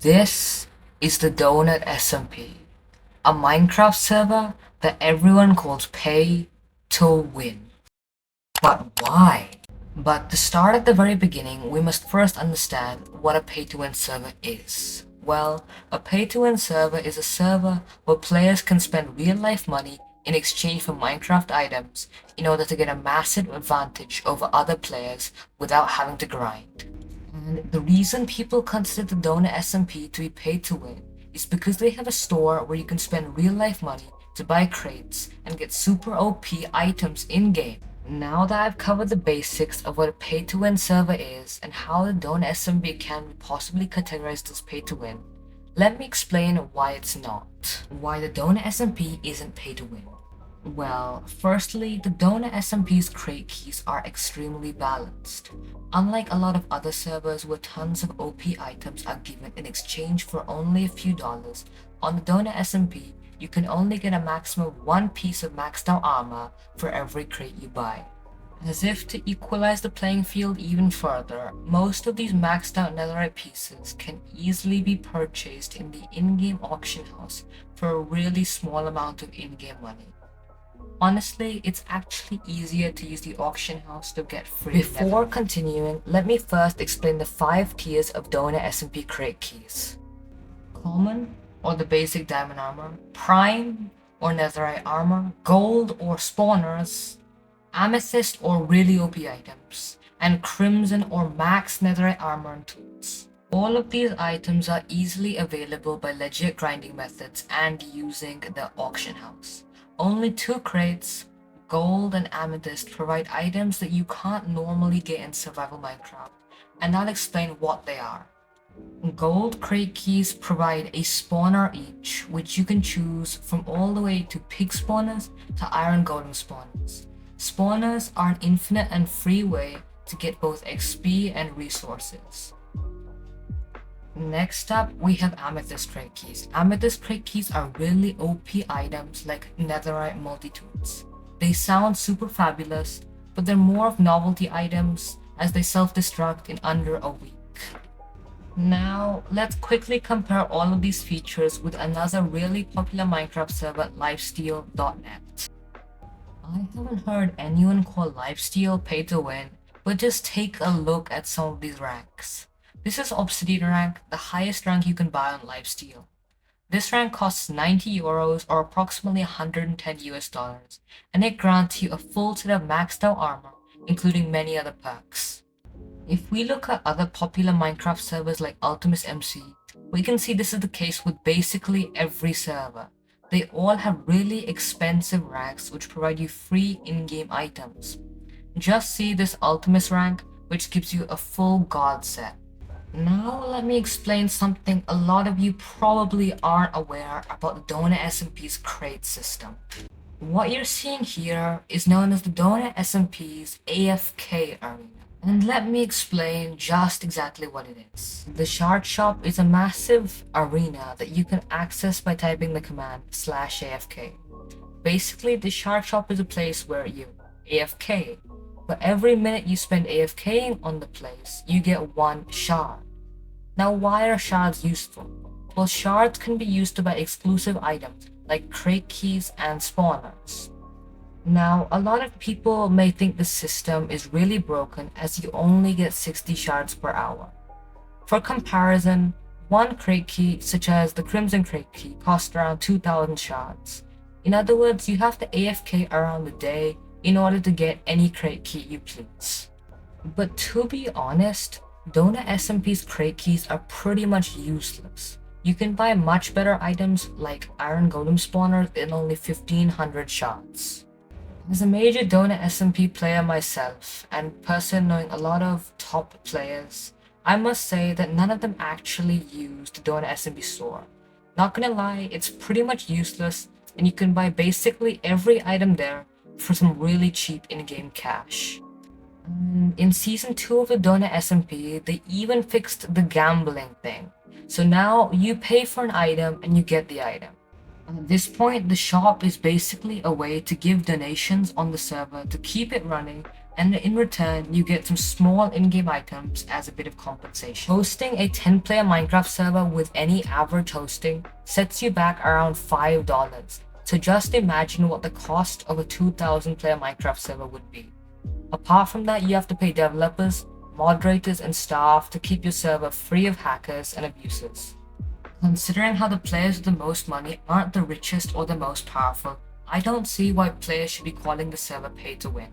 This is the Donut SMP, a Minecraft server that everyone calls pay to win. But why? But to start at the very beginning, we must first understand what a pay-to-win server is. Well, a pay-to-win server is a server where players can spend real-life money in exchange for Minecraft items in order to get a massive advantage over other players without having to grind. And the reason people consider the Donut SMP to be pay-to-win is because they have a store where you can spend real-life money to buy crates and get super OP items in-game. Now that I've covered the basics of what a pay-to-win server is and how the Donut SMP can be possibly categorized as pay-to-win, let me explain why it's not. Why the Donut SMP isn't pay-to-win. Well, firstly, the Donut SMP's crate keys are extremely balanced. Unlike a lot of other servers where tons of OP items are given in exchange for only a few dollars, on the Donut SMP, you can only get a maximum of one piece of maxed out armor for every crate you buy. As if to equalize the playing field even further, most of these maxed out netherite pieces can easily be purchased in the in-game auction house for a really small amount of in-game money. Honestly, it's actually easier to use the auction house to get free. Before continuing, let me first explain the 5 tiers of Donut SMP crate keys. Common, or the basic diamond armor, prime, or netherite armor, gold or spawners, amethyst or really OP items, and crimson or max netherite armor and tools. All of these items are easily available by legit grinding methods and using the auction house. Only 2 crates, gold and amethyst, provide items that you can't normally get in survival Minecraft, and I'll explain what they are. Gold crate keys provide a spawner each, which you can choose from all the way to pig spawners to iron golem spawners. Spawners are an infinite and free way to get both XP and resources. Next up, we have amethyst crate keys. Amethyst crate keys are really OP items like netherite multi-tools. They sound super fabulous, but they're more of novelty items as they self-destruct in under a week. Now, let's quickly compare all of these features with another really popular Minecraft server, lifesteal.net. I haven't heard anyone call lifesteal pay to win, but just take a look at some of these ranks. This is Obsidian rank, the highest rank you can buy on lifesteal. This rank costs 90 euros or approximately 110 US dollars, and it grants you a full set of maxed out armor, including many other perks. If we look at other popular Minecraft servers like Ultimus MC, we can see this is the case with basically every server. They all have really expensive ranks which provide you free in-game items. Just see this Ultimus rank, which gives you a full god set. Now let me explain something a lot of you probably aren't aware about the Donut SMP's crate system. What you're seeing here is known as the Donut SMP's AFK arena. And let me explain just exactly what it is. The Shard Shop is a massive arena that you can access by typing the command /AFK. Basically, the Shard Shop is a place where you AFK. But every minute you spend AFKing on the place, you get 1 shard. Now why are shards useful? Well, shards can be used to buy exclusive items like crate keys and spawners. Now, a lot of people may think the system is really broken as you only get 60 shards per hour. For comparison, 1 crate key, such as the Crimson crate key, costs around 2,000 shards. In other words, you have to AFK around the day in order to get any crate key you please. But to be honest, Donut SMP's crate keys are pretty much useless. You can buy much better items like iron golem spawners in only 1500 shards. As a major Donut SMP player myself, and person knowing a lot of top players, I must say that none of them actually use the Donut SMP store. Not gonna lie, it's pretty much useless, and you can buy basically every item there for some really cheap in-game cash. In season 2 of the Donut SMP, they even fixed the gambling thing. So now you pay for an item and you get the item. At this point, the shop is basically a way to give donations on the server to keep it running and in return you get some small in-game items as a bit of compensation. Hosting a 10-player Minecraft server with any average hosting sets you back around $5, so just imagine what the cost of a 2,000-player Minecraft server would be. Apart from that, you have to pay developers, moderators and staff to keep your server free of hackers and abusers. Considering how the players with the most money aren't the richest or the most powerful, I don't see why players should be calling the server pay to win.